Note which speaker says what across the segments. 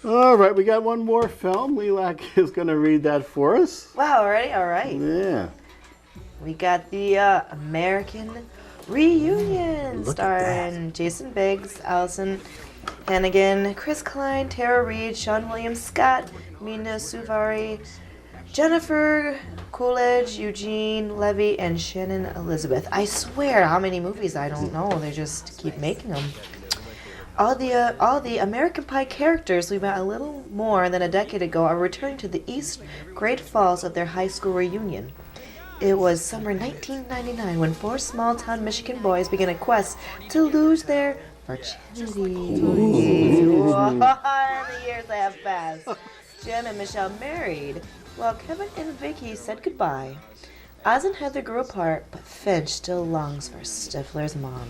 Speaker 1: All right, we got one more film. Lilac is going to read that for us.
Speaker 2: Wow, already? All right.
Speaker 1: Yeah.
Speaker 2: We got the American Reunion starring Jason Biggs, Allison Hannigan, Chris Klein, Tara Reid, Sean William Scott, Mina Suvari, Jennifer Coolidge, Eugene Levy, and Shannon Elizabeth. I swear, how many movies I don't know. They just keep making them. All the American Pie characters we met a little more than a decade ago are returning to the East Great Falls of their high school reunion. It was summer 1999 when four small-town Michigan boys began a quest to lose their virginity. The years have passed. Jim and Michelle married, while Kevin and Vicky said goodbye. Oz and Heather grew apart, but Finch still longs for Stifler's mom.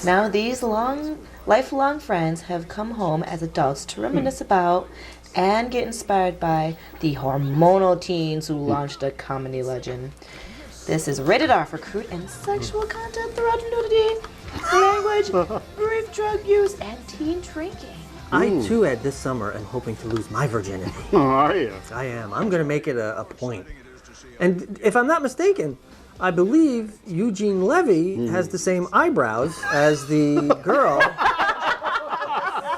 Speaker 2: Now these lifelong friends have come home as adults to reminisce about and get inspired by the hormonal teens who launched a comedy legend. This is rated R for crude and sexual content throughout nudity, language, brief drug use, and teen drinking.
Speaker 3: I too, Ed, this summer am hoping to lose my virginity.
Speaker 1: Oh, are you?
Speaker 3: I am. I'm going to make it a point. And if I'm not mistaken, I believe Eugene Levy has the same eyebrows as the girl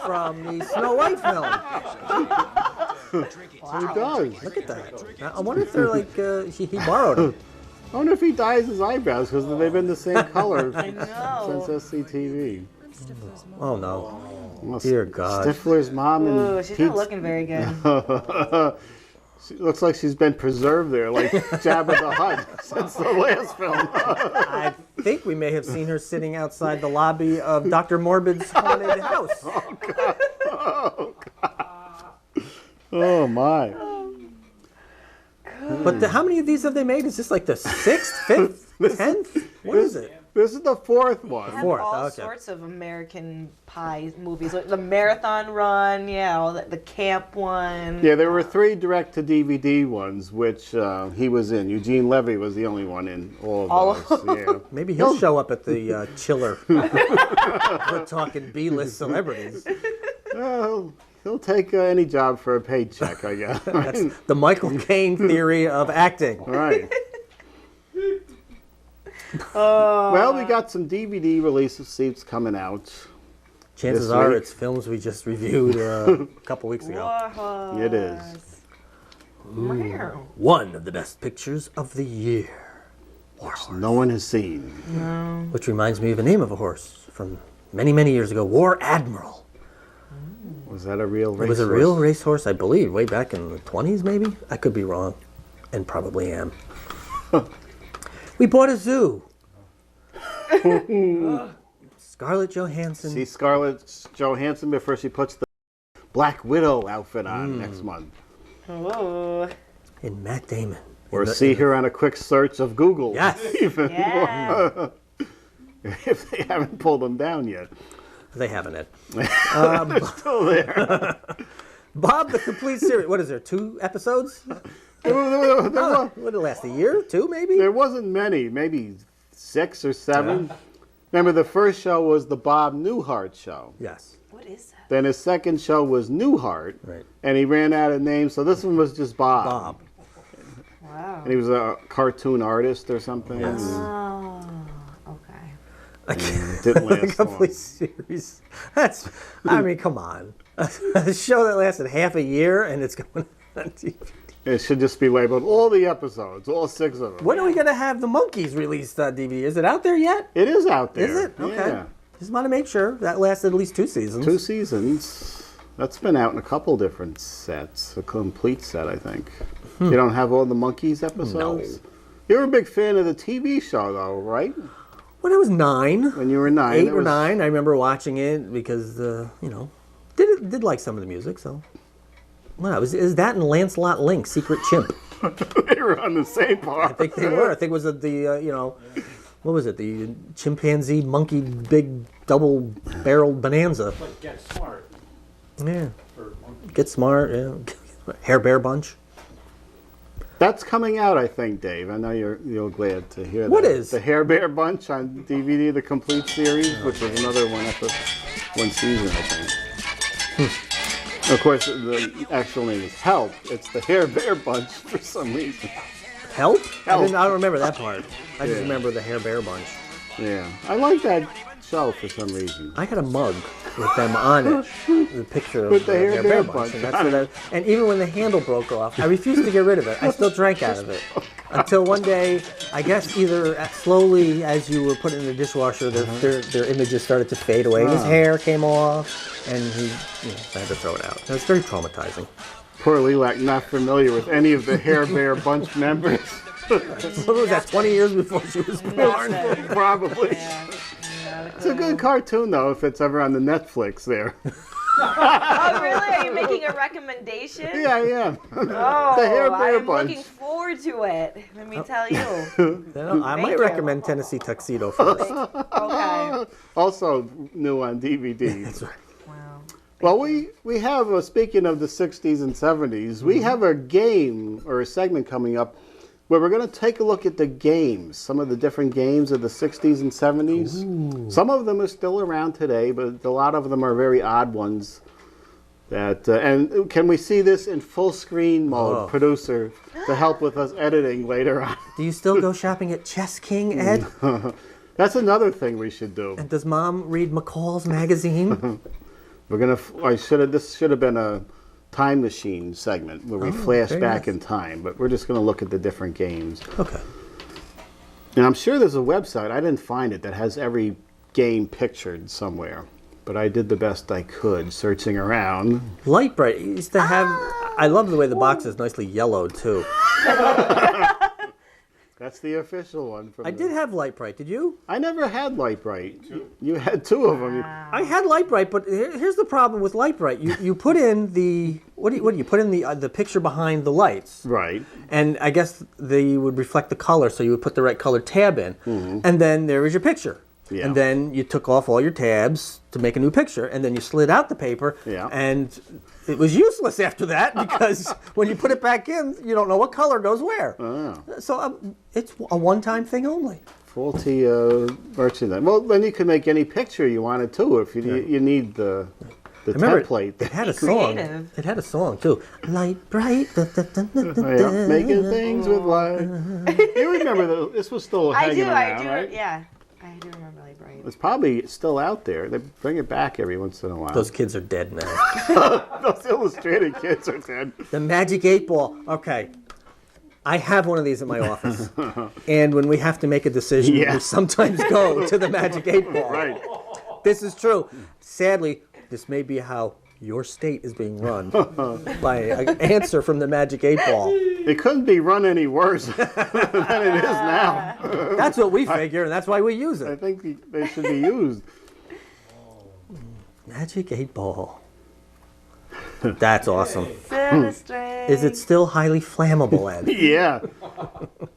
Speaker 3: from the Snow White film.
Speaker 1: He does.
Speaker 3: Look at that. I wonder if they're like, he borrowed them.
Speaker 1: I wonder if he dyes his eyebrows because they've been the same color
Speaker 2: I know.
Speaker 1: since SCTV.
Speaker 3: Oh, no.
Speaker 1: Well,
Speaker 3: Dear God.
Speaker 1: Stifler's mom and
Speaker 2: Ooh, she's not looking very good.
Speaker 1: She looks like she's been preserved there, like Jabba the Hutt, since the last film.
Speaker 3: I think we may have seen her sitting outside the lobby of Dr. Morbid's haunted house.
Speaker 1: Oh, God. Oh, God. Oh, my.
Speaker 3: But how many of these have they made? Is this like the 6th, 5th, 10th? What is it?
Speaker 1: This is the fourth one.
Speaker 2: They have
Speaker 3: Fourth,
Speaker 2: all
Speaker 3: okay.
Speaker 2: sorts of American Pie movies, like the Marathon Run, all the camp one.
Speaker 1: Yeah, there were 3 direct-to-DVD ones, which he was in. Eugene Levy was the only one in all of those. Yeah.
Speaker 3: Maybe he'll show up at the chiller. We're talking B-list celebrities.
Speaker 1: He'll take any job for a paycheck, I guess.
Speaker 3: That's the Michael Caine theory of acting.
Speaker 1: Right. Well, we got some DVD release seats coming out.
Speaker 3: Chances
Speaker 1: This
Speaker 3: are
Speaker 1: week.
Speaker 3: it's films we just reviewed a couple weeks ago.
Speaker 2: Warhorse.
Speaker 1: It is.
Speaker 2: Meow.
Speaker 3: One of the best pictures of the year.
Speaker 1: No one has seen.
Speaker 3: Which reminds me of the name of a horse from many, many years ago. War Admiral.
Speaker 1: Was that a real racehorse?
Speaker 3: It was a real racehorse, I believe, way back in the 20s, maybe? I could be wrong, and probably am. We bought a zoo. Scarlett Johansson.
Speaker 1: See Scarlett Johansson before she puts the Black Widow outfit on next month.
Speaker 2: Oh.
Speaker 3: And Matt Damon.
Speaker 1: Or see her on a quick search of Google.
Speaker 3: Yes.
Speaker 1: Even
Speaker 2: Yeah.
Speaker 1: more. If they haven't pulled them down yet.
Speaker 3: They haven't it.
Speaker 1: They're still there.
Speaker 3: Bob, the complete series. What is there, 2 episodes?
Speaker 1: There
Speaker 3: What did it last, a year? 2, maybe?
Speaker 1: wasn't many, maybe 6 or 7. Remember, the first show was the Bob Newhart show.
Speaker 3: Yes.
Speaker 2: What is that?
Speaker 1: Then his second show was Newhart.
Speaker 3: Right.
Speaker 1: And he ran out of names, so this one was just Bob.
Speaker 3: Bob.
Speaker 2: Wow.
Speaker 1: And he was a cartoon artist or something.
Speaker 3: Yes.
Speaker 2: Oh, okay.
Speaker 1: And didn't
Speaker 3: The
Speaker 1: last long.
Speaker 3: complete series. That's, I mean, come on. A show that lasted half a year and it's going on TV.
Speaker 1: It should just be labeled all the episodes, all 6 of them.
Speaker 3: When are we going to have the Monkees released on DVD? Is it out there yet?
Speaker 1: It is out there.
Speaker 3: Is it? Okay.
Speaker 1: Yeah.
Speaker 3: Just want to make sure. That lasted at least 2 seasons.
Speaker 1: 2 seasons. That's been out in a couple different sets. A complete set, I think. You don't have all the Monkees episodes?
Speaker 3: No.
Speaker 1: You're a big fan of the TV show, though, right?
Speaker 3: When I was 9.
Speaker 1: When you were 9.
Speaker 3: 8
Speaker 1: it
Speaker 3: or
Speaker 1: was-
Speaker 3: 9, I remember watching it because, did like some of the music, so. Well, it was that and Lancelot Link, Secret Chimp.
Speaker 1: They were on the same part.
Speaker 3: I think they were. I think it was the what was it? The chimpanzee monkey big double-barreled bonanza.
Speaker 4: Like Get Smart.
Speaker 3: Yeah.
Speaker 4: For Monkey.
Speaker 3: Get Smart, yeah. Hair Bear Bunch.
Speaker 1: That's coming out, I think, Dave. I know you're glad to hear that.
Speaker 3: What is?
Speaker 1: The Hair Bear Bunch on DVD, the complete series, which was another one season, I think. Of course, the actual name is Help. It's the Hair Bear Bunch for some reason.
Speaker 3: Help?
Speaker 1: Help.
Speaker 3: I don't remember that part. I just
Speaker 1: Yeah.
Speaker 3: remember the Hair Bear Bunch.
Speaker 1: Yeah, I like that show for some reason.
Speaker 3: I had a mug with them on it, the picture of
Speaker 1: With the Hair Bear
Speaker 3: Bunch.
Speaker 1: Bunch
Speaker 3: And,
Speaker 1: on
Speaker 3: and even when the handle broke off, I refused to get rid of it. I still drank out of it. Until one day, I guess either slowly as you were putting it in the dishwasher, their images started to fade away. His hair came off, and he I had to throw it out. It was very traumatizing.
Speaker 1: Poor Lilac, not familiar with any of the Hair Bear Bunch members.
Speaker 3: What was that, 20 years before she was born?
Speaker 1: Probably.
Speaker 2: Yeah.
Speaker 1: It's a good cartoon, though, if it's ever on the Netflix there.
Speaker 2: Oh, really? Are you making a recommendation?
Speaker 1: Yeah, I am.
Speaker 2: Oh,
Speaker 1: The Hair Bear
Speaker 2: I'm
Speaker 1: Bunch.
Speaker 2: looking forward to it. Let me tell you.
Speaker 3: I might
Speaker 2: Thank you.
Speaker 3: recommend Tennessee Tuxedo first.
Speaker 2: Okay.
Speaker 1: Also new on DVD.
Speaker 3: That's right.
Speaker 2: Wow.
Speaker 1: Well, we have, speaking of the 60s and 70s, we have a game or a segment coming up where we're going to take a look at the games, some of the different games of the 60s and 70s. Ooh. Some of them are still around today, but a lot of them are very odd ones. That and can we see this in full screen mode, producer, to help with us editing later on?
Speaker 3: Do you still go shopping at Chess King, Ed?
Speaker 1: That's another thing we should do.
Speaker 3: And does Mom read McCall's magazine?
Speaker 1: We're gonna. This should have been a time machine segment where we flash back in time, but we're just going to look at the different games.
Speaker 3: Okay.
Speaker 1: And I'm sure there's a website, I didn't find it, that has every game pictured somewhere. But I did the best I could searching around.
Speaker 3: Light Bright used to have, I love the way the box is nicely yellowed too.
Speaker 1: That's the official one.
Speaker 3: I did have Light Bright, did you?
Speaker 1: I never had Light Bright. You had two of them.
Speaker 3: I had Light Bright, but here's the problem with Light Bright. You put in the, what do you put in the picture behind the lights.
Speaker 1: Right.
Speaker 3: And I guess they would reflect the color, so you would put the right color tab in. Mm-hmm. And then there was your picture. Yeah. And then you took off all your tabs to make a new picture, and then you slid out the paper, and it was useless after that because when you put it back in, you don't know what color goes where. Oh. So it's a one-time thing only.
Speaker 1: Faulty merchandise. Well, then you could make any picture you wanted too if you need the template.
Speaker 3: It had a song. It had a song too. Light bright.
Speaker 1: Making things with light. You remember this was still hanging around, right?
Speaker 2: Yeah. I do remember Light Bright.
Speaker 1: It's probably still out there. They bring it back every once in a while.
Speaker 3: Those kids are dead now.
Speaker 1: Those illustrated kids are dead.
Speaker 3: The Magic 8 Ball. Okay. I have one of these at my office. And when we have to make a decision, we sometimes go to the Magic 8 Ball.
Speaker 1: Right.
Speaker 3: This is true. Sadly, this may be how your state is being run by an answer from the Magic 8 Ball.
Speaker 1: It couldn't be run any worse than it is now.
Speaker 3: That's what we figure, and that's why we use it.
Speaker 1: I think they should be used.
Speaker 3: Magic 8 Ball. That's awesome.
Speaker 2: Is
Speaker 3: it still highly flammable, Ed?
Speaker 1: Yeah.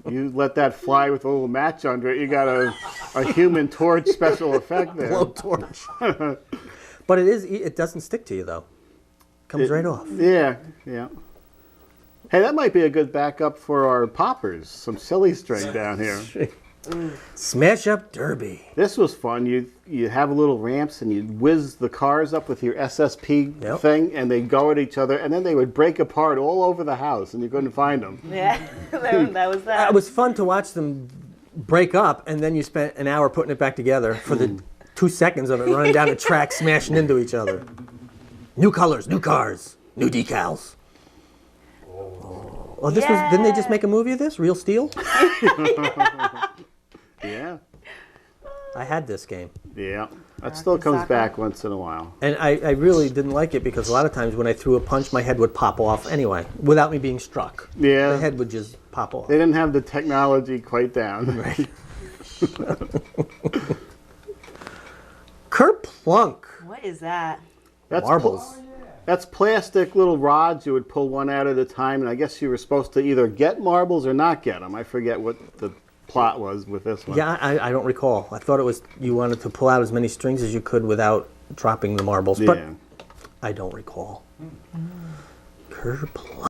Speaker 1: You let that fly with a little match under it, you got a Human Torch special effect there.
Speaker 3: Blow torch. But it doesn't stick to you, though. Comes right off.
Speaker 1: Yeah. Hey, that might be a good backup for our poppers. Some silly string down here.
Speaker 3: Smash Up Derby.
Speaker 1: This was fun. You have little ramps and you'd whiz the cars up with your SSP thing, and they'd go at each other, and then they would break apart all over the house, and you couldn't find them.
Speaker 2: Yeah, that was that.
Speaker 3: It was fun to watch them break up, and then you spent an hour putting it back together for the 2 seconds of it running down the track, smashing into each other. New colors, new cars, new decals. Oh, didn't they just make a movie of this? Real Steel?
Speaker 1: Yeah.
Speaker 3: I had this game.
Speaker 1: Yeah. That still comes back once in a while.
Speaker 3: And I really didn't like it because a lot of times when I threw a punch, my head would pop off anyway, without me being struck.
Speaker 1: Yeah.
Speaker 3: The head would just pop off.
Speaker 1: They didn't have the technology quite down.
Speaker 3: Right. Kerplunk.
Speaker 2: What is that?
Speaker 1: That's
Speaker 3: marbles.
Speaker 1: That's plastic little rods. You would pull one out at a time, and I guess you were supposed to either get marbles or not get them. I forget what the plot was with this one.
Speaker 3: Yeah, I don't recall. I thought it was you wanted to pull out as many strings as you could without dropping the marbles, but I don't recall. Kerplunk.